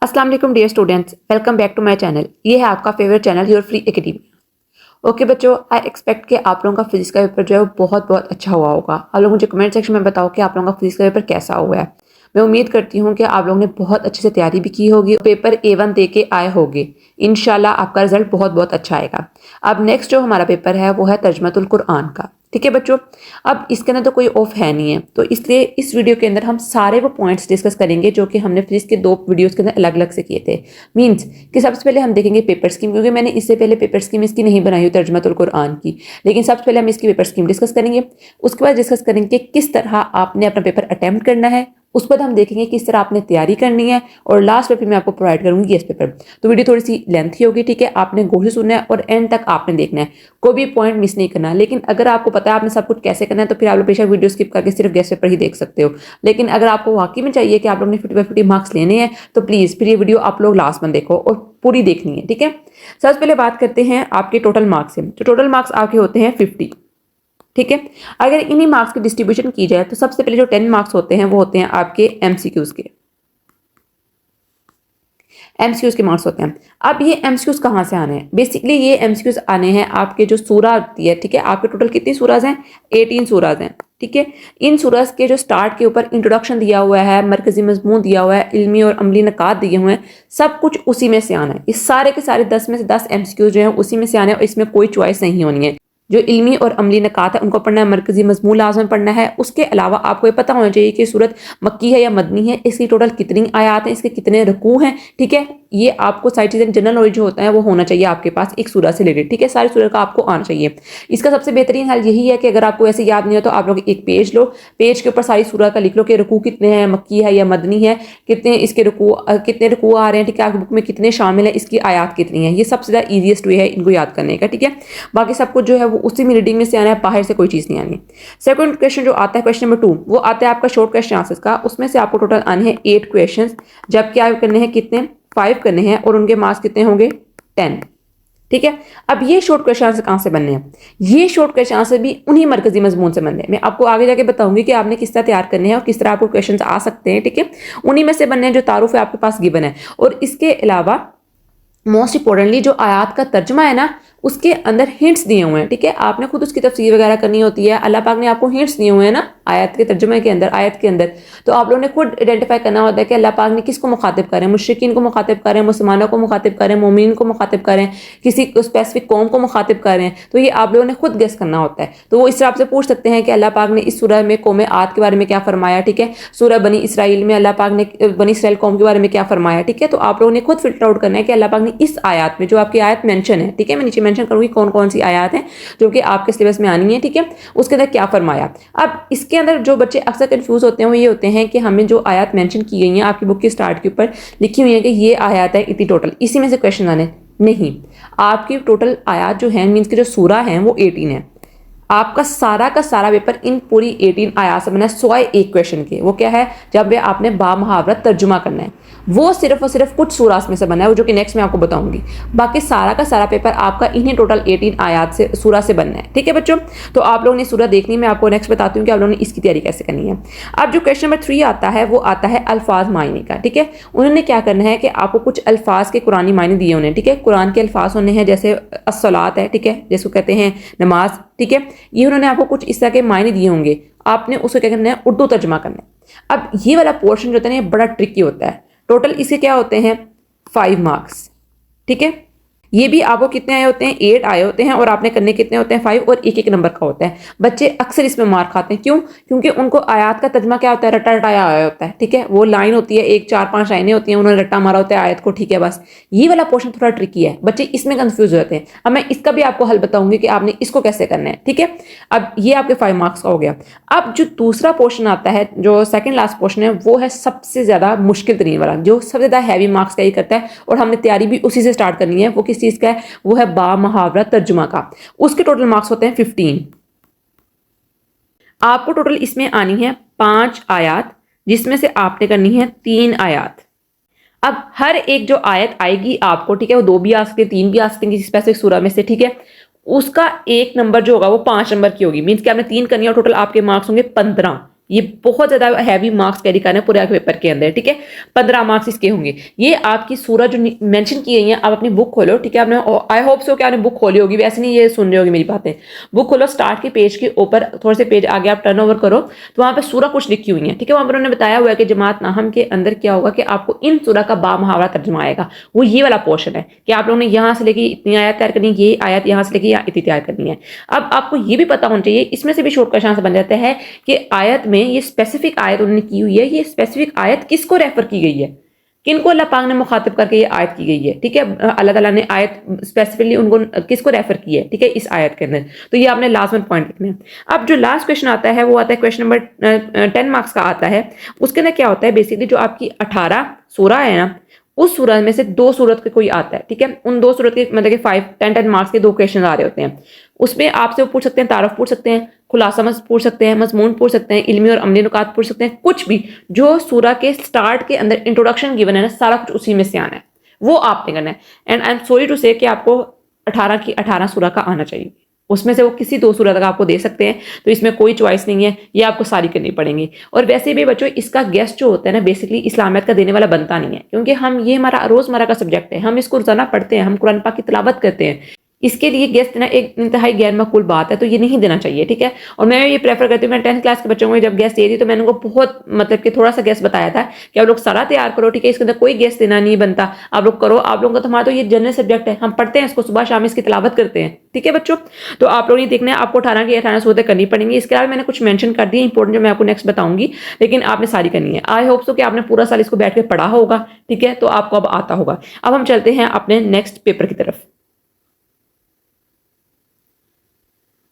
अस्सलाम वालेकुम dear students, welcome back to my channel. ये है आपका favourite channel your free academy. Okay बच्चों, आई एक्सपेक्ट कि आप लोगों का फिजिक्स का पेपर जो है वो बहुत बहुत अच्छा हुआ होगा। आप लोग मुझे कमेंट सेक्शन में बताओ कि आप लोगों का फिजिक्स का पेपर कैसा हुआ है। मैं उम्मीद करती हूँ कि आप लोगों ने बहुत अच्छे से तैयारी भी की होगी, पेपर A1 दे के आए होंगे। इंशाल्लाह आपका रिजल्ट बहुत बहुत अच्छा आएगा। अब नेक्स्ट जो हमारा पेपर है वो है तर्जुमतुल कुरान का। ठीक है बच्चों, अब इसके अंदर तो कोई ऑफ है नहीं है, तो इसलिए इस वीडियो के अंदर हम सारे वो पॉइंट्स डिस्कस करेंगे जो कि हमने फिजिक्स के 2 वीडियोस के अंदर अलग अलग से किए थे। मींस कि सबसे पहले हम देखेंगे पेपर स्कीम, क्योंकि मैंने इससे पहले पेपर स्कीम इसकी नहीं बनाई हुई तर्जुमतुल कुरान की, लेकिन सबसे पहले हम इसकी पेपर स्कीम डिस्कस करेंगे। उसके बाद डिस्कस करेंगे किस तरह आपने अपना पेपर अटेम्प्ट करना है। उस पर हम देखेंगे किस तरह आपने तैयारी करनी है, और लास्ट पेपर में आपको प्रोवाइड करूंगी गेस्ट पेपर। तो वीडियो थोड़ी सी लेंथी होगी, ठीक है। आपने गौर से सुनना है और एंड तक आपने देखना है, कोई भी पॉइंट मिस नहीं करना। लेकिन अगर आपको पता है आपने सब कुछ कैसे करना है तो फिर आप लोग बेशक वीडियो स्किप करके सिर्फ गेस्ट पेपर ही देख सकते हो। लेकिन अगर आपको वाकई में चाहिए कि आप लोग ने 50/50 मार्क्स लेने हैं तो प्लीज़ फिर ये वीडियो आप लोग लास्ट में देखो और पूरी देखनी है, ठीक है। सबसे पहले बात करते हैं आपके टोटल मार्क्स से। तो टोटल मार्क्स आपके होते हैं 50, ठीक है। अगर इन्हीं मार्क्स की डिस्ट्रीब्यूशन की जाए तो सबसे पहले जो 10 मार्क्स होते हैं वो होते हैं आपके एमसीक्यूज के। एमसीक्यूज के मार्क्स होते हैं। अब ये एमसीक्यूज कहाँ से आने हैं? बेसिकली ये एमसीक्यूज आने हैं आपके जो सूरा होती है, ठीक है। आपके टोटल कितनी सूराज हैं? 18 सूराज हैं, ठीक है। इन सूराज के जो स्टार्ट के ऊपर इंट्रोडक्शन दिया हुआ है, मरकजी मजमून दिया हुआ है, इल्मी और अमली नकात दिए हुए हैं, सब कुछ उसी में से आना है। इस सारे के सारे 10 में से 10 एमसीक्यूज जो है उसी में से आने हैं और इसमें कोई चॉइस नहीं होनी है। जो इल्मी और अमली नकात है उनको पढ़ना है, मरकजी मजमून लाजम पढ़ना है। उसके अलावा आपको ये पता होना चाहिए कि सूरत मक्की है या मदनी है, इसकी टोटल कितनी आयात हैं, इसके कितने रुकू हैं, ठीक है। ये आपको सारी चीज़ें जनरल नॉलेज जो होता है वो होना चाहिए आपके पास एक सूरत से रिलेटेड, ठीक है। सारी सूरत का आपको आना चाहिए। इसका सबसे बेहतरीन हल यही है कि अगर आपको ऐसे याद नहीं हो तो आप लोग एक पेज लो, पेज के ऊपर सारी सूरत का लिख लो कि रुकू कितने हैं, मक्की है या मदनी है, कितने इसके रुकू कितने रुकू आ रहे हैं, ठीक है। आपकी बुक में कितने शामिल है, इसकी आयात कितनी है। ये सबसे ज़्यादा ईजीएस्ट वे है इनको याद करने का, ठीक है। बाकी सब कुछ जो है वो उसी में रीडिंग में से आना है, बाहर से कोई चीज़ नहीं आनी। सेकंड क्वेश्चन जो आता है, क्वेश्चन नंबर 2, वो आता है आपका शॉर्ट क्वेश्चन आंसर्स का। उसमें से आपको टोटल आने हैं 8 क्वेश्चन, जबकि आप करने हैं कितने 5 करने हैं और उनके मार्क्स कितने होंगे 10, ठीक है। अब ये शॉर्ट क्वेश्चन आंसर कहाँ से बनने हैं? ये शॉर्ट क्वेश्चन आंसर भी उन्हीं मरकजी मजमून से बनने हैं। मैं आपको आगे जाके बताऊंगी कि आपने किस तरह तैयार करने हैं और किस तरह आपको क्वेश्चन आ सकते हैं, ठीक है। उन्हीं में से बनने हैं जो तारुफ है आपके पास गिवन है। और इसके अलावा मोस्ट इंपॉर्टेंटली जो आयात का तर्जुमा है ना, उसके अंदर हिंट्स दिए हुए हैं, ठीक है। आपने खुद उसकी तफसीर वगैरह करनी होती है। अल्लाह पाक ने आपको हिंट्स दिए हुए हैं ना आयत के तर्जुमे के अंदर, आयत के अंदर। तो आप लोगों ने खुद आइडेंटिफाई करना होता है कि अल्लाह पाक ने किसको मुखातिब करें, मुशरिकीन को मुखातिब करें, मुसलमानों को मुखातिब करें, मोमिन को मुखातिब करें, किसी स्पेसिफिक कौम को मुखातिब करें। तो ये आप लोगों ने खुद गेस करना होता है। तो वो इस तरह से पूछ सकते हैं कि अल्लाह पाक ने इस सूरह में कौम आद के बारे में क्या फरमाया, ठीक है। सूरह बनी इसराइल में अल्लाह पाक ने बनी इसराइल कौम के बारे में क्या फरमाया, ठीक है। तो आप लोगों ने खुद फिल्टर आउट करना है कि अल्लाह पाक ने इस आयत में जो आपकी आयत मेंशन है, ठीक है, मैं नीचे मेंशन करूंगी कौन कौन सी आयत हैं जो कि आपके सिलेबस में आनी है, ठीक है, उसके अंदर क्या फरमाया। अब इसके अंदर जो बच्चे अक्सर कंफ्यूज होते हैं वो ये होते हैं कि हमें जो आयत मेंशन की गई है आपकी बुक के स्टार्ट के ऊपर लिखी हुई है कि ये आयत है इतनी टोटल, इसी में से क्वेश्चन आने नहीं। आपकी टोटल आयत जो है मीन्स की जो सूरा है वो 18 है। आपका सारा का सारा पेपर इन पूरी 18 आयात से बना है, सिवाय एक क्वेश्चन के। वो क्या है? जब वे आपने बामुहावरत तर्जुमा करना है, वो सिर्फ और सिर्फ कुछ सूरास में से बना है, वो जो कि नेक्स्ट में आपको बताऊंगी। बाकी सारा का सारा पेपर आपका इन्हीं टोटल 18 आयात से सूरा से बनना है, ठीक है बच्चों। तो आप लोगों ने सूरा देखनी, मैं आपको नेक्स्ट बताती हूँ कि आप लोगों ने इसकी तैयारी कैसे करनी है। अब जो क्वेश्चन नंबर 3 आता है वो आता है अल्फाज मायने का, ठीक है। उन्होंने क्या करना है कि आपको कुछ अल्फाज के कुरानी मायने दिए उन्हें, ठीक है। कुरान के अल्फाज होने हैं जैसे अस्सलात है, ठीक है, जिसको कहते हैं नमाज, ठीक है। ये उन्होंने आपको कुछ इस तरह के मायने दिए होंगे, आपने उसको क्या करना है उर्दू तर्जमा करना है। अब ये वाला पोर्शन जो होता है ना ये बड़ा ट्रिकी होता है। टोटल इसके क्या होते हैं 5 मार्क्स, ठीक है। ये भी आपको कितने आए होते हैं 8 आए होते हैं और आपने करने कितने होते हैं 5 और एक एक नंबर का होता है। बच्चे अक्सर इसमें मार्क खाते हैं, क्यों? क्योंकि उनको आयत का तर्जमा क्या होता है रटा रटाया आया होता है, ठीक है। वो लाइन होती है, 1 4 5 लाइनें होती हैं, उन्होंने रट्टा मारा होता है आयत को, ठीक है। बस ये वाला पोर्शन थोड़ा ट्रिकी है, बच्चे इसमें कंफ्यूज हो जाते हैं। अब मैं इसका भी आपको हल बताऊंगी कि आपने इसको कैसे करना है, ठीक है। अब ये आपके 5 मार्क्स का हो गया। अब जो दूसरा पोर्शन आता है, जो सेकंड लास्ट पोर्शन है, वो है सबसे ज्यादा मुश्किल तरीन वाला, जो सबसे ज्यादा हैवी मार्क्स का ही करता है और हमने तैयारी भी उसी से स्टार्ट करनी है। वो किस चीज का है? वो है बामुहावरत तर्जुमा का। उसके टोटल मार्क्स होते हैं 15। आपको टोटल इसमें आनी है 5 आयत, जिसमें से आपने करनी है 3 आयत। अब हर एक जो आयत आएगी आपको, ठीक है, वो 2 भी आ सकती है, 3 भी आ सकती है किसी स्पेसिफिक सूरा में से, ठीक है। उसका एक नंबर जो होगा वो 5 नंबर की होगी। मीन्स कि आपने 3 करनी है और टोटल आपके मार्क्स होंगे 15। ये बहुत ज्यादा हैवी मार्क्स कैरी करने पूरे आपके पेपर के अंदर, ठीक है। 15 मार्क्स इसके होंगे। ये आपकी सूरत जो मेंशन की गई है, आप अपनी बुक खोलो, ठीक है। आपने आई होप सो कि आपने बुक खोली होगी, वैसे नहीं ये सुन रही होगी मेरी बातें। बुक खोलो, स्टार्ट के पेज के ऊपर थोड़े से पेज आगे आप टर्न ओवर करो तो वहां पर सूरा कुछ लिखी हुई है, ठीक है। वहां पर उन्होंने बताया हुआ है कि जमात नाहम के अंदर क्या होगा कि आपको इन सूरा का बामुहावरा तर्जुमा आएगा। वो ये वाला पोर्शन है कि आप लोगों ने यहाँ से लेके इतनी आयत तैयार करनी है, ये आयत यहाँ से लेके इतनी तैयार करनी है। अब आपको ये भी पता होना चाहिए, इसमें से भी शॉर्ट क्वेश्चन बन जाता है कि आयत में ये स्पेसिफिक आयत उन्होंने की हुई है, ये स्पेसिफिक आयत किसको रेफर की गई है, किनको अल्लाह पाक ने मुखातिब करके ये आयत की गई है, ठीक है। अल्लाह ताला ने आयत स्पेसिफिकली उनको किसको रेफर की है, ठीक है, इस आयत के अंदर। तो ये आपने लास्ट में पॉइंट लिखना है। अब जो लास्ट क्वेश्चन आता है वो आता है क्वेश्चन नंबर 10 मार्क्स का आता है। उसके अंदर क्या होता है, बेसिकली जो आपकी 18 सूरा है ना, उस सूरत में से 2 सूरत के कोई आता है, ठीक है। उन 2 सूरत के मतलब कि 5-10 मार्क्स के 2 क्वेश्चन आ रहे होते हैं। उसमें आपसे वो पूछ सकते हैं, तारफ पूछ सकते हैं, खुलासा पूछ सकते हैं, मजमून पूछ सकते हैं, इल्मी और अमली नुकात पूछ सकते हैं, कुछ भी जो सूरा के स्टार्ट के अंदर इंट्रोडक्शन गिवन है ना, सारा कुछ उसी में से आना है, वो आपने करना है। And I am sorry to say कि आपको 18 की 18 सूरा का आना चाहिए, उसमें से वो किसी 2 सूरत का आपको दे सकते हैं, तो इसमें कोई चॉइस नहीं है, ये आपको सारी करनी पड़ेंगी। और वैसे भी बच्चों इसका गेस्ट जो होता है ना, बेसिकली इस्लामियत का देने वाला बनता नहीं है, क्योंकि हम ये हमारा रोजमर्रा का सब्जेक्ट है, हम इसको रोजाना पढ़ते हैं, हम कुरान पाक की तिलावत करते हैं। इसके लिए गेस्ट देना एक इंतहाई गैर माकूल बात है, तो ये नहीं देना चाहिए, ठीक है। और मैं ये प्रेफर करती हूँ, मैं 10th क्लास के बच्चों को जब गेस्ट दे रही तो मैंने उनको बहुत मतलब कि थोड़ा सा गेस्ट बताया था कि आप लोग सारा तैयार करो, ठीक है, इसके अंदर कोई गेस्ट देना नहीं बनता, आप लोग करो। आप लोगों का तो हमारा तो ये जनरल सब्जेक्ट है, हम पढ़ते हैं इसको, सुबह शाम इसकी तिलावत करते हैं, ठीक है बच्चों। तो आप लोग ये देखना है, आपको 18 की 18 सूरतें करनी पड़ेंगी। इसके अलावा मैंने कुछ मेंशन कर दिए इंपॉर्टेंट, जो मैं आपको नेक्स्ट बताऊंगी, लेकिन आपने सारी करनी है। आई होप सो कि आपने पूरा साल इसको बैठ के पढ़ा होगा, ठीक है, तो आपको अब आता होगा। अब हम चलते हैं अपने नेक्स्ट पेपर की तरफ।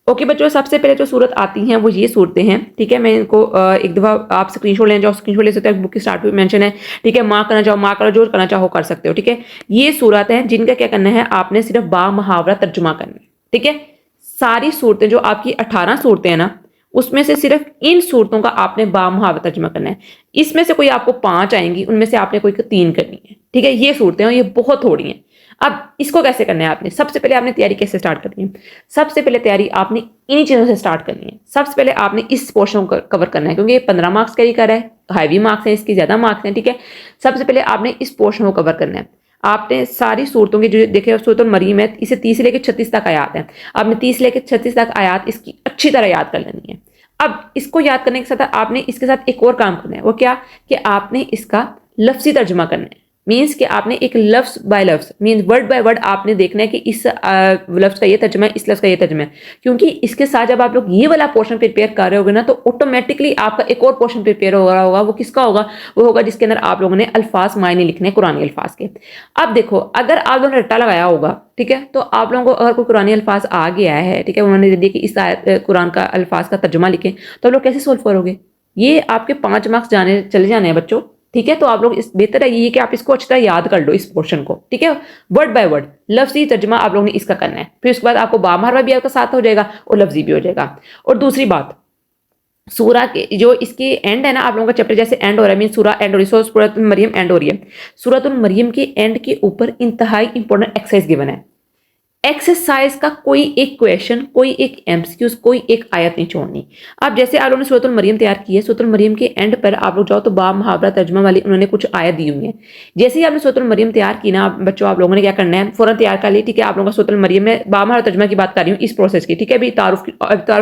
ओके बच्चों, सबसे पहले जो सूरत आती हैं वो ये सूरतें हैं, ठीक है। मैं इनको एक दफ़ा आप स्क्रीनशॉट लेना चाहो स्क्रीनशॉट ले सकते हैं, बुक की स्टार्ट में मेंशन है, ठीक है। मार्क करना चाहो मार्क करो, जो करना चाहो कर सकते हो, ठीक है। ये सूरत हैं जिनका क्या करना है, आपने सिर्फ बामुहावरा तर्जुमा करना है, ठीक है। सारी सूरतें जो आपकी 18 सूरतें हैं ना, उसमें से सिर्फ इन सूरतों का आपने बामुहावरा तर्जुमा करना है। इसमें से कोई आपको 5 आएंगी, उनमें से आपने कोई 3 करनी है, ठीक है। ये सूरतें हैं, ये बहुत थोड़ी हैं। अब इसको कैसे करना है आपने, सबसे पहले आपने तैयारी कैसे स्टार्ट करनी है, सबसे पहले तैयारी आपने इन्हीं चीज़ों से स्टार्ट करनी है। सबसे पहले आपने इस पोर्शन को कवर करना है, क्योंकि ये 15 मार्क्स कैरी कर रहा है, हैवी मार्क्स हैं, इसकी ज़्यादा मार्क्स हैं, ठीक है। सबसे पहले आपने इस पोर्शन को कवर करना है। आपने सारी सूरतों की जो देखे, सूरत मरीम है, इसे 30 से लेकर 36 तक आयात है, आपने 30 से लेकर 36 तक आयात इसकी अच्छी तरह याद कर लेनी है। अब इसको याद करने के साथ आपने इसके साथ एक और काम करना है, वो क्या कि आपने इसका लफ्जी तर्जुमा करना है। मीन्स कि आपने एक लफ्ज बाय लफ्ज, मीन्स वर्ड बाय वर्ड आपने देखना है कि इस लफ्ज का ये तर्जुमा है, इस लफ्ज का ये तर्जुमा है। क्योंकि इसके साथ जब आप लोग ये वाला पोर्शन प्रिपेयर कर रहे होगे ना, तो ऑटोमेटिकली आपका एक और पोर्शन प्रिपेयर हो रहा होगा। वो किसका होगा, वो होगा जिसके अंदर आप लोगों ने अल्फाज मायने लिखने हैं, कुरानी अल्फाज के। अब देखो, अगर आप लोगों ने रट्टा लगाया होगा, ठीक है, तो आप लोगों को अगर कोई कुरानी अल्फाज आ गया है, ठीक है, उन्होंने दे दिया कि इस कुरान का अल्फाज का तर्जुमा लिखें, तो आप लोग कैसे सोल्व करोगे। ये आपके 5 मार्क्स चले जाने हैं बच्चों, ठीक है। तो आप लोग इस बेहतर है ये कि आप इसको अच्छी तरह याद कर लो, इस पोर्शन को, ठीक है। वर्ड बाय वर्ड लफ्जी तर्जुमा आप लोगों ने इसका करना है। फिर उसके बाद आपको बामुहावरा भी आपका साथ हो जाएगा और लफ्जी भी हो जाएगा। और दूसरी बात, सूरा के जो इसकी एंड है ना, आप लोगों का चैप्टर जैसे एंड हो रहा है, मीन सूरा एंड हो रही है, सूरतुल मरियम एंड हो रही है। सूरतुल मरियम के एंड के ऊपर इंतहाई इंपॉर्टेंट एक्सरसाइज गिवन है। एक्सरसाइज का कोई एक क्वेश्चन, कोई एक एमसीक्यूज, कोई एक आयत नहीं छोड़नी। अब जैसे आप लोगों ने सूरतुल मरियम तैयार की है, सूरतुल मरियम के एंड पर आप लोग जाओ तो बामुहावरा तर्जुमा वाली उन्होंने कुछ आयत दी हुई है। जैसे ही आपने सूरतुल मरियम तैयार की ना बच्चों, आप लोगों ने क्या करना है, फौरन तैयार कर ली, ठीक है। आप लोगों का सूरतुल मरियम में बामुहावरा तर्जुमा की बात कर रही हूँ, इस प्रोसेस की, ठीक है। अभी तारुफ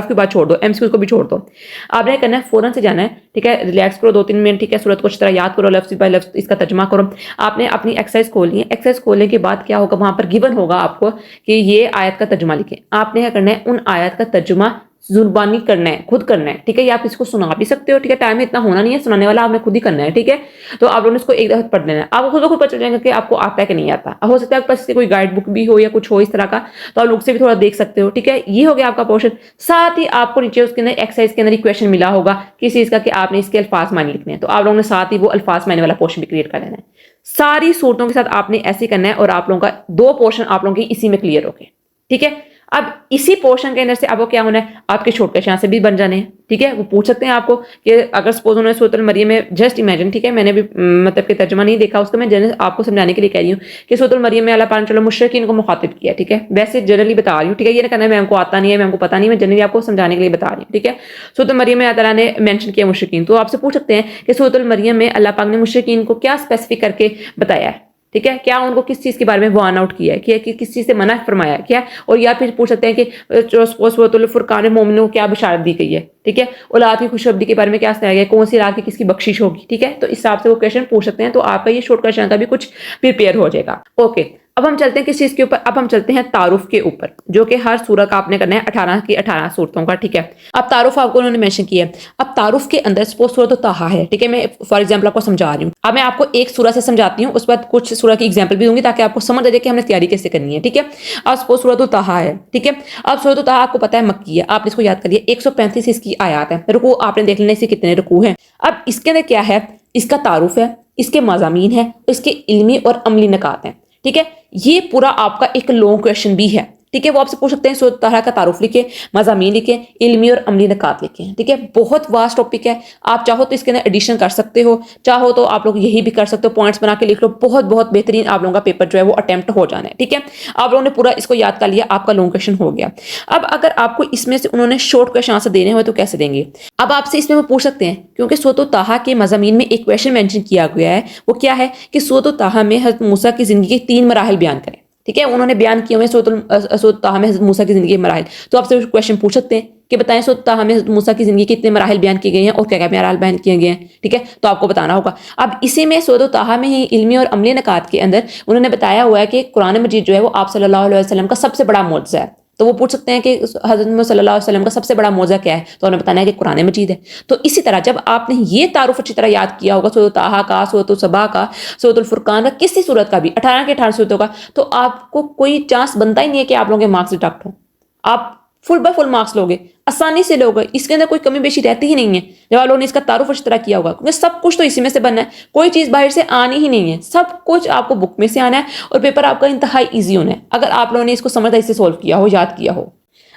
की बात छोड़ दो, एमसीक्यूज को भी छोड़ दो। आपने करना है, फौरन से जाना है, ठीक है, रिलैक्स करो 2-3 मिनट, ठीक है। सूरत को अच्छी तरह याद करो, लफ्ज बाय लफ्ज इसका तर्जुमा करो। आपने अपनी एक्सरसाइज खोलनी है। एक्सरसाइज खोलने के बाद क्या होगा, वहां पर गिवन होगा आपको कि ये आयत का तर्जुमा लिखें। आपने क्या करना है, उन आयत का तर्जुमा जुबानी करना है, खुद करना है, ठीक है। या आप इसको सुना भी सकते हो, ठीक है, टाइम इतना होना नहीं है, सुनाने वाला आपने खुद ही करना है, ठीक है। तो आप लोगों ने इसको एक दफा पढ़ लेना है, आपको खुद को खुद पता चल जाएगा कि आपको आता है कि नहीं आता। हो सकता है आपके पास कोई गाइड बुक भी हो या कुछ हो इस तरह का, तो आप लोग से भी थोड़ा देख सकते हो, ठीक है। ये हो गया आपका पोर्शन। साथ ही आपको नीचे उसके अंदर एक्सरसाइज के अंदर क्वेश्चन मिला होगा किस चीज का, कि आपने इसके अल्फाज मायने लिखने हैं, तो आप लोगों ने साथ ही वो अल्फाज मायने वाला पोर्शन भी क्रिएट कर लेना है। सारी सूरतों के साथ आपने ऐसे करना है, और आप लोगों का 2 पोर्शन आप लोगों की इसी में क्लियर हो गए, ठीक है। अब इसी पोर्शन के अंदर से आपको क्या होना है, आपके शॉर्ट क्वेश्चन से भी बन जाने हैं, ठीक है, वो पूछ सकते हैं आपको कि अगर सपोज उन्होंने सूरतुल मरियम में जस्ट इमेजिन, ठीक है, मैंने भी मतलब कि तर्जुमा नहीं देखा उसका, मैं जनरल आपको समझाने के लिए कह रही हूँ कि सूरतुल मरियम में अल्लाह पाक ने चलो मुशरिकीन को मुखातिब किया, ठीक है, वैसे जनरली बता रही हूँ, ठीक है, ये ना कहना मैं हमको आता नहीं है, मैं हमको पता नहीं, मैं जनरली आपको समझाने के लिए बता रही हूँ, ठीक है। सूरतुल मरियम में अल्लाह ताला ने मेंशन किया मुशरिकीन, तो आपसे पूछ सकते हैं कि सूरतुल मरियम में अल्लाह पाक ने मुशरिकीन को क्या स्पेसिफिक करके बताया है, ठीक है, क्या उनको किस चीज़ के बारे में वार्न आउट किया है, कि किस चीज़ से मना फरमाया है क्या, और या फिर पूछ सकते हैं कि सूरतुल फुरकान मोमिनों को क्या बशारत दी गई है, ठीक है, औलाद की खुशखबरी के बारे में क्या बताया गया है, कौन सी रात की किसकी बख्शिश होगी, ठीक है, तो इस हिसाब से वो क्वेश्चन पूछ सकते हैं, तो आपका ये शॉर्ट क्वेश्चन का भी कुछ प्रिपेयर हो जाएगा। ओके, अब हम चलते हैं किस चीज़ के ऊपर, अब हम चलते हैं तारुफ के ऊपर, जो कि हर सूरह का आपने करना है 18 की 18 सूरतों का, ठीक है। अब तारुफ आपको उन्होंने मेंशन किया है, अब तारुफ के अंदर सपोज सूरत ताहा है, ठीक है, मैं फॉर एग्जांपल आपको समझा रही हूँ, अब मैं आपको एक सूरह से समझाती हूँ, उस बाद कुछ सूरह की एग्जांपल भी दूंगी ताकि आपको समझ आ जाए कि हमने तैयारी कैसे करनी है, ठीक है। अब सपोज सूरत ताहा है, ठीक है, अब सूरत ताहा आपको पता है मक्की है, आपने इसको याद कर लिया, 135 इसकी आयत है, रुकू आपने देख लेना इसे कितने रुकू है। अब इसके अंदर क्या है, इसका तारुफ है, इसके मज़ामीन है, इसके इल्मी और अमली निकात हैं, ठीक है, ये पूरा आपका एक लॉन्ग क्वेश्चन भी है, ठीक है, वो आपसे पूछ सकते हैं सूरत ताहा का तारुफ लिखे, मज़ामीन लिखे, इल्मी और अमली निकात लिखे, ठीक है, बहुत वास्ट टॉपिक है, आप चाहो तो इसके अंदर एडिशन कर सकते हो, चाहो तो आप लोग यही भी कर सकते हो, पॉइंट्स बना के लिख लो, बहुत बहुत बेहतरीन आप लोगों का पेपर जो है वो अटेम्प्ट हो जाना है, ठीक है। आप लोगों ने पूरा इसको याद कर लिया, आपका लॉन्ग क्वेश्चन हो गया। अब अगर आपको इसमें से उन्होंने शॉर्ट क्वेश्चन आंसर देने हो तो कैसे देंगे, अब आपसे इसमें वो पूछ सकते हैं, क्योंकि सूरत ताहा के मज़ामीन में एक क्वेश्चन मेंशन किया गया है, वो क्या है कि सूरत ताहा में हज़रत मूसा की ज़िंदगी के 3 मराहिल बयान करें, ठीक है, उन्होंने बयान किए हुए सूरत ताहा में हज़रत मूसा की ज़िंदगी के मराहिल, तो आपसे क्वेश्चन पूछ सकते हैं कि बताएं सूरत ताहा में हज़रत मूसा की ज़िंदगी के कितने मराहिल बयान किए गए हैं और क्या क्या मराहिल बयान किए गए हैं, ठीक है, तो आपको बताना होगा। अब इसी में सूरत ताहा में ही इल्मी और अमली निकात के अंदर उन्होंने बताया हुआ है कि कुरान मजीद जो है वो आप सल्लल्लाहु अलैहि वसल्लम का सबसे बड़ा मौजज़ा है, तो वो पूछ सकते हैं कि हज़रत मोहम्मद सल्लल्लाहु अलैहि वसल्लम का सबसे बड़ा मौजज़ा क्या है, तो उन्हें बताना है कि कुरान मजीद है। तो इसी तरह जब आपने ये तारुफ अच्छी तरह याद किया होगा सूरत ताहा का, सूरत सबा का, सूरत फुरकान का, किसी सूरत का भी 18 के 18 सूरतों का, तो आपको कोई चांस बनता ही नहीं है कि आप लोगों के मार्क्स डिडक्ट हो, आप फुल बाय फुल मार्क्स लोगे, आसानी से लोगे, इसके अंदर कोई कमी बेशी रहती ही नहीं है जब आप लोगों ने इसका तारुफ अच्छी तरह किया होगा, क्योंकि सब कुछ तो इसी में से बनना है, कोई चीज़ बाहर से आनी ही नहीं है, सब कुछ आपको बुक में से आना है और पेपर आपका इंतहाई ईजी होना है अगर आप लोगों ने इसको समझदारी से सोल्व किया हो, याद किया हो।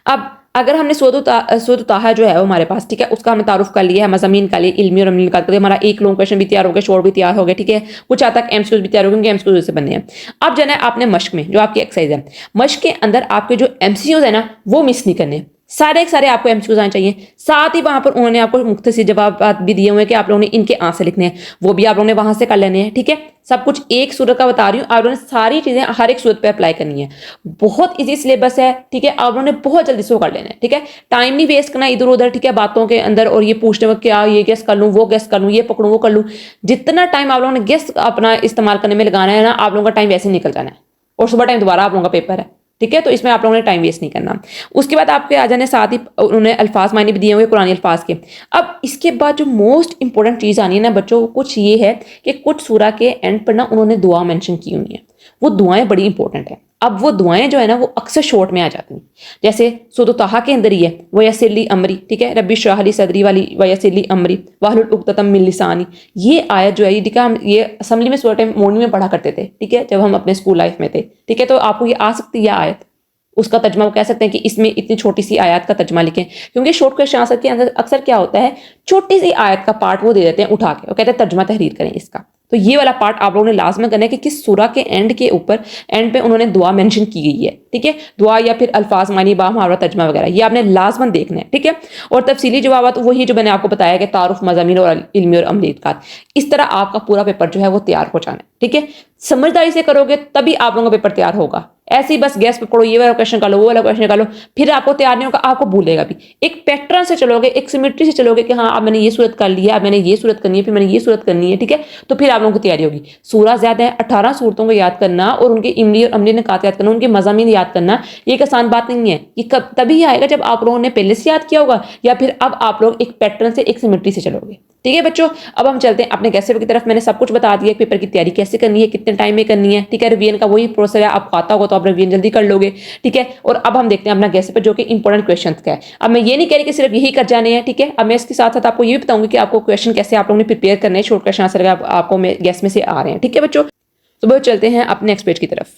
अब अगर हमने सूरत ताहा जो है वो हमारे पास, ठीक है, उसका हमने तारुफ कर लिया है, मज़ामीन का लिए, इल्मी और अमली निकाल कर हमारा एक लॉन्ग क्वेश्चन भी तैयार हो गया, शॉर्ट भी तैयार हो गया, ठीक है, कुछ हद तक एमसीक्यूज भी तैयार हो गए, एमसीक्यूज से बनने हैं। अब जो है आपने मश्क में जो आपकी एक्सरसाइज है, मश्क के अंदर आपके जो एमसीक्यूज है ना वो मिस नहीं करने, सारे के सारे आपको एमसीक्यूज आने चाहिए, साथ ही वहां पर उन्होंने आपको मुख्तसर जवाब भी दिए हुए हैं कि आप लोगों ने इनके आंसर लिखने हैं, वो भी आप लोगों ने वहां से कर लेने हैं, ठीक है, सब कुछ एक सूरत का बता रही हूँ, आप लोगों ने सारी चीजें हर एक सूरत पे अप्लाई करनी है, बहुत इजी सिलेबस है, ठीक है, आप लोगों ने बहुत जल्दी से कर लेना है, ठीक है, टाइम नहीं वेस्ट करना इधर उधर, ठीक है, बातों के अंदर और ये पूछने में क्या ये गेस कर लूँ, वो गेस कर लूँ, ये पकड़ूँ वो कर लूँ, जितना टाइम आप लोगों ने गेस अपना इस्तेमाल करने में लगाना है ना, आप लोगों का टाइम वैसे ही निकल जाना है और सुबह टाइम दोबारा आप लोगों का पेपर है, ठीक है, तो इसमें आप लोगों ने टाइम वेस्ट नहीं करना। उसके बाद आपके आ जाने साथ ही उन्होंने अल्फाज मायने भी दिए हुए कुरानी अल्फाज के। अब इसके बाद जो मोस्ट इंपॉर्टेंट चीज़ आनी है ना बच्चों, कुछ ये है कि कुछ सूरा के एंड पर ना उन्होंने दुआ मेंशन की हुई है, वो दुआएं बड़ी इंपॉर्टेंट है। अब वो दुआएं जो है ना वो अक्सर शॉर्ट में आ जाती हैं, जैसे सूरत ताहा के अंदर ही है वयस्सिरली अमरी, ठीक है, रब्बी इश्रह ली सदरी वाली वयस्सिरली अमरी वाहलुल उक़दतम मिन लिसानी, ये आयत जो है ये हम ये असेंबली में सुबह टाइम मॉर्निंग में पढ़ा करते थे, ठीक है, जब हम अपने स्कूल लाइफ में थे, ठीक है, तो आपको ये आ सकती है आयत, उसका तर्जमा वो कह सकते हैं कि इसमें इतनी छोटी सी आयत का तर्जमा लिखें, क्योंकि शॉर्ट क्वेश्चन आंसर के अंदर अक्सर क्या होता है छोटी सी आयत का पार्ट वो दे देते हैं उठा के, वो कहते हैं तर्जमा तहरीर करें इसका, तो ये वाला पार्ट आप लोगों ने लाजमी करना है कि किस सूरा के एंड के ऊपर एंड पे उन्होंने दुआ मेंशन की गई है, ठीक है, दुआ या फिर अल्फाज मानी बा मुहावरा तर्जमा वगैरह ये आपने लाजमन देखना है, ठीक है, और तफसीली जवाब तो वही जो मैंने आपको बताया कि तारुफ मज़ामीन और इल्मी और अमली निकात, इस तरह आपका पूरा पेपर जो है वो तैयार हो जाना है, ठीक है, समझदारी से करोगे तभी आप लोगों का पेपर तैयार होगा, ऐसे ही बस गैस पकड़ो ये वाला क्वेश्चन कर लो वो वाला क्वेश्चन कर लो फिर आपको तैयार नहीं होगा, आपको भूलेगा भी। एक पैटर्न से चलोगे, एक सिमेट्री से चलोगे कि हाँ अब मैंने ये सूरत कर लिया, अब मैंने ये सूरत करनी है, फिर मैंने ये सूरत करनी है, ठीक है, तो फिर आप लोगों को तैयारी होगी। सूरा ज्यादा है, 18 सूरतों को याद करना और उनके इमली और अमली निकात याद करना, उनके मज़ामीन याद करना, ये एक आसान बात नहीं है, ये कब तभी आएगा जब आप लोगों ने पहले से याद किया होगा या फिर अब आप लोग एक पैटर्न से एक सिमेट्री से चलोगे, ठीक है बच्चों। अब हम चलते हैं अपने गैस पेपर की तरफ। मैंने सब कुछ बता दिया, पेपर की तैयारी कैसे करनी है, कितने टाइम में करनी है, ठीक है, रिवीजन का वही प्रोसेस है, आपको आता होगा तो आप रिवीजन जल्दी कर लोगे, ठीक है। और अब हम देखते हैं अपना गैस पेपर जो कि इंपॉर्टेंट क्वेश्चन का है। अब मैं ये नहीं कह रही कि सिर्फ यही कर जाने हैं, ठीक है, अब मैं इसके साथ साथ आपको ये भी बताऊंगी कि आपको क्वेश्चन कैसे आप लोगों ने प्रिपेयर करने हैं, शॉर्ट क्वेश्चन आंसर आपको गैस में से आ रहे हैं, ठीक है बच्चों। तो बहुत चलते हैं अपने नेक्स्ट पेज की तरफ।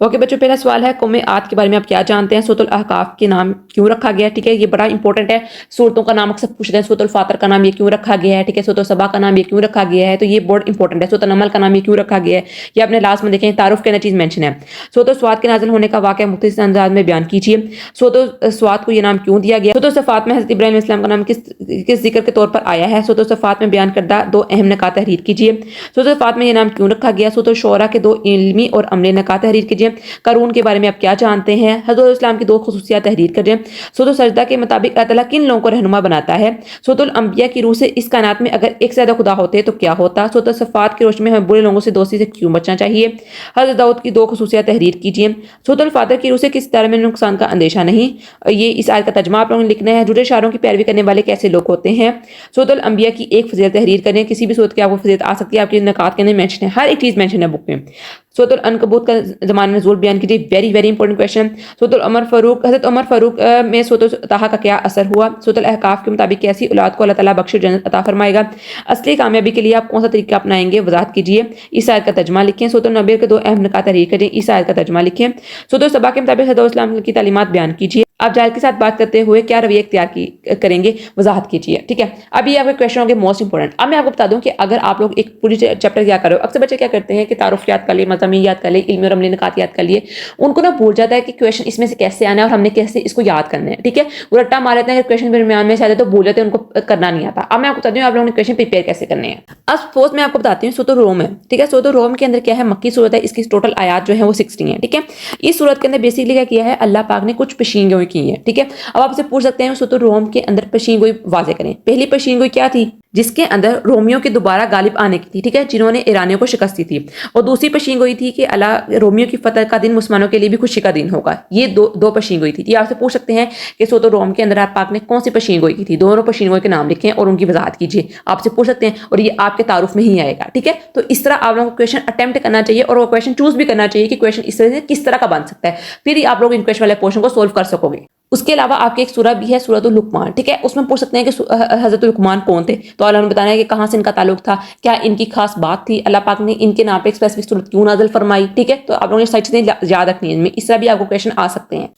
ओके बच्चों, पहला सवाल है कौम आद के बारे में आप क्या जानते हैं? सूरतुल अहकाफ के नाम क्यों रखा गया है? ठीक है, ये बड़ा इंपॉर्टेंट है। सूरतों का नाम अक्सर पूछते हैं। सूरतुल फातर का नाम ये क्यों रखा गया है? ठीक है, सूरतुल सबा का नाम ये क्यों रखा गया है? तो ये बहुत इंपॉर्टेंट है। सूरतुल नमल का नाम ये क्यों रखा गया है? ये आपने लास्ट में देखें, तारुफ के अंदर चीज मेंशन है। सूरतुल स्वाद के नाजिल होने का वाक़या मुख्तलिफ अंदाज में बयान कीजिए। सूरतुल स्वाद को ये नाम क्यों दिया गया? सूरतुल सफ़ात में हज़रत इब्राहीम अलैहिस्सलाम का नाम किस जिक्र के तौर पर आया है? सूरतुल सफ़ात में बयान करदा दो अहम निकात तहरीर कीजिए। सूरतुल सफ़ात में ये नाम क्यों रखा गया? सूरतुल शोरा के दो इल्मी और अमली निकात तहरीर कीजिए। कारून के बारे में आप क्या जानते हैं? हज़रत इस्लाम की दो खुसूसियात तहरीर करें। सूरतुल सजदा के मुताबिक अल्लाह ताला किन लोगों को रहनुमा बनाता है? सूरतुल अंबिया की रूह से इस कायनात में अगर एक से ज़्यादा खुदा होते तो क्या होता? सूरतुल सफ़ात की रोशनी में हमें बुरे लोगों से दोस्ती से क्यों बचना चाहिए? हज़रत दाऊद की दो खुसूसियात तहरीर कीजिए। सूरतुल फातर की रूह से किस तरह में नुकसान का अंदेशा नहीं? ये इस आयत का तर्जुमा आप लोगों ने लिखना है। जुड़े शारों की पैरवी करने वाले कैसे लोग होते हैं? सूरतुल अंबिया की एक फजीलत तहरीर करें। किसी भी सूरत की आपको फजीलत आ सकती है, आपकी नकात के अंदर मेंशन है, हर एक चीज़ मेंशन है बुक में। सूरतुल अनकबूत का ज़माना नज़ूल बयान कीजिए। Very very important question. सूरतुल उमर फारूक, हज़रत उमर फारूक में सूरतुल ताहा का क्या असर हुआ? सूरतुल अहकाफ के मुताबिक कैसी औलाद को अल्लाह ताला बख्श जन्नत अता फरमाएगा? असली कामयाबी के लिए आप कौन सा तरीका अपनाएंगे? वजाहत कीजिए। इस आयत का तर्जुमा लिखें। सूरतुल नबी के दो अहम निकात तहरीर करें। इस आयत का तर्जुमा लिखें। सूरतुल सबा के मुताबिक हज़रत इस्लाम की तालीमात बयान कीजिए। आप जाहिल के साथ बात करते हुए क्या रवैया इख्तियार करेंगे? वजाहत कीजिए। ठीक है, अब ये आपके क्वेश्चन होंगे मोस्ट इंपॉर्टेंट। अब मैं आपको बता दूं कि अगर आप लोग एक पूरी चैप्टर क्या करो, अक्सर बच्चे क्या करते हैं कि तारुफ याद कर लिए, मज़ामीन याद कर लिए, इल्म और अमली निकात याद कर लिए, उनको ना भूल जाता है कि क्वेश्चन इसमें से कैसे आना है और हमने कैसे इसको याद करना है। ठीक है, वो रट्टा मार लेते हैं, क्वेश्चन दरमियान में से आते तो भूल जाते हैं, उनको करना नहीं आता। अब मैं आपको बताती हूँ आप लोगों ने क्वेश्चन प्रिपेयर कैसे करने हैं। अब सपोज मैं आपको बताती हूँ सूरत रोम है। ठीक है, सूरत रोम के अंदर क्या है, मक्की सूरत है, इसकी टोटल आयात जो है वो 60 है। ठीक है, इस सूरत के अंदर बेसिकली क्या किया है, अल्लाह पाक ने कुछ पेशीनगोई की है। ठीक है, अब आपसे पूछ सकते हैं सूरत रोम के अंदर पेशीनगोई वाज़े करें। पहली पेशीनगोई क्या थी? जिसके अंदर रोमियो के दोबारा गालिब आने की थी। ठीक है, जिन्होंने ईरानियों को शिकस्त दी थी। और दूसरी पेशीनगोई थी कि अल्लाह रोमियो की फतह का दिन मुसलमानों के लिए भी खुशी का दिन होगा। ये दो पेशीनगोई थी। ये आपसे पूछ सकते हैं कि सूरत रोम के अंदर आप पाक ने कौन सी पेशीनगोई की थी? दोनों पेशीनगोई के नाम लिखें और उनकी वजाहत कीजिए। आपसे पूछ सकते हैं और ये आपके तारुफ में ही आएगा। ठीक है, तो इस तरह आप लोगों को क्वेश्चन अटेम्प्ट करना चाहिए और वो क्वेश्चन चूज भी करना चाहिए कि क्वेश्चन इस तरह से किस तरह का बन सकता है, फिर ही आप लोग इन क्वेश्चन वाले पोर्शन को सोल्व कर सकोगे। उसके अलावा आपकी एक सूरह भी है सूरतुल लुकमान। ठीक है, उसमें पूछ सकते हैं कि हज़रत लुकमान कौन थे? तो अल्लाह ने बताना है कि कहाँ से इनका ताल्लुक था, क्या इनकी खास बात थी, अल्लाह पाक ने इनके नाम पे एक स्पेसिफिक सूरत क्यों नाज़िल फरमाई। ठीक है, तो आप लोगों ने सारी चीज़ें याद रखनी है इनमें। इस तरह भी आपको क्वेश्चन आ सकते हैं।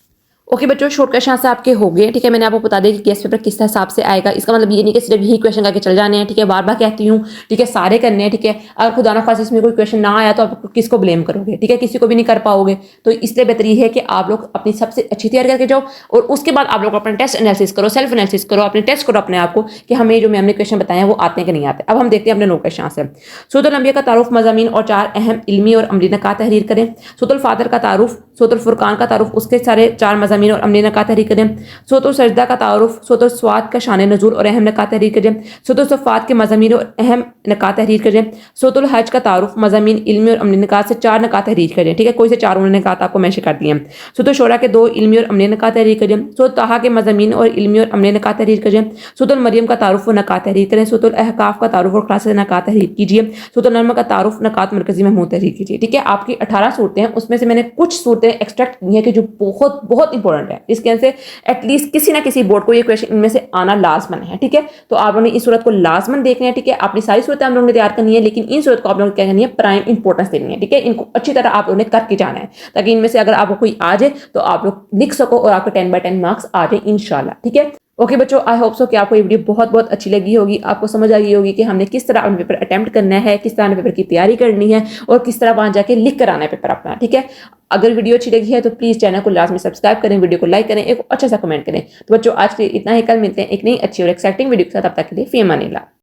ओके बच्चों, शॉर्ट क्वेश्चन से आपके हो गए। ठीक है, मैंने आपको बता दिया कि गेस्ट पेपर किस हिसाब से आएगा। इसका मतलब ये नहीं कि सिर्फ यही क्वेश्चन करके चल जाने हैं। ठीक है, बार बार कहती हूँ, ठीक है, सारे करने हैं। ठीक है, अगर खुदा ना खास इसमें कोई क्वेश्चन ना आया तो आप किसको ब्लेम करोगे? ठीक है, किसी को भी नहीं कर पाओगे। तो इसलिए बेहतर ये है कि आप लोग अपनी सबसे अच्छी तैयारी करके जाओ और उसके बाद आप लोग अपना टेस्ट एनालिसिस करो, सेल्फ एनालिसिस करो, अपने टेस्ट करो अपने आप को कि हमें जो मैम ने क्वेश्चन बताए हैं वो आते हैं कि नहीं आते। अब हम देखते हैं अपने 9 क्वेश्चन से। सूरतुल अंबिया का तारुफ, मज़ामीन और 4 अहम इल्मी और अमली निकात तहरीर करें। सूरतुल फातर का तारुफ, सूरतुल फुरकान का तारुफ, उसके सारे 4 मज़ामीन और अमली निकात तहरीर करें। सूरतुल सजदा का तारुफ, सूरतुल स्वाद का शान नज़ूल और अहम निकात तहरीर करें। सूरतुल सफ़ात के मज़ामीन और अहम निकात तहरीर करें। सूरतुल हज का तारुफ, मज़ामीन, इल्मी और अमली निकात से 4 निकात तहरीर करें। ठीक है, कोई से 4 उन्होंने निकात आपको मेंशन कर दिए हैं। सूरतुल शोरा के 2 इल्मी और अमली निकात तहरीर करें। सूरतुल ताहा के मज़ामीन और इल्मी और अमली निकात तहरीर करें। सूरतुल मरियम का तारुफ व निकात तहरीर करें। सूरतुल अहकाफ का तारुफ और क्लास निकात तहरीर कीजिए। सूरतुल नर्म का तारुफ, निकात मरकजी महमूद तहरीर कीजिए। ठीक है, आपकी 18 सूरतें हैं, उसमें से मैंने कुछ सूरतें एक्सट्रैक्ट की हैं कि जो बहुत बहुत इंपॉर्टेंट है, इसके अंदर से एटलीस्ट किसी ना किसी बोर्ड को ये क्वेश्चन इनमें से आना लाजमन है। ठीक है, तो आप लोगों ने इस सूरत को लाजमन देखना है। ठीक है, अपनी सारी सूरतें आप लोगों ने तैयार करनी है, लेकिन इन सूरत को आप लोगों ने क्या करनी है, प्राइम इंपॉर्टेंस देनी है। ठीक है, इनको अच्छी तरह आप लोगों ने करके जाना है ताकि इनमें से अगर आपको कोई आ जाए तो आप लोग लिख सको और आपको 10 बाय 10 मार्क्स आ जाए इंशाल्लाह। ठीक है, ओके बच्चों, आई होप सो कि आपको ये वीडियो बहुत बहुत अच्छी लगी होगी, आपको समझ आ गई होगी कि हमने किस तरह अपने पेपर अटेम्प्ट करना है, किस तरह पेपर की तैयारी करनी है और किस तरह वहां जाके लिख कर आना है पेपर अपना। ठीक है, अगर वीडियो अच्छी लगी है तो प्लीज़ चैनल को लाजमी सब्सक्राइब करें, वीडियो को लाइक करें, एक अच्छा सा कमेंट करें। तो बच्चों आज के लिए इतना ही, कल मिलते हैं एक नई अच्छी और एक्साइटिंग वीडियो के साथ। तब तक के लिए फी अमानिल्लाह।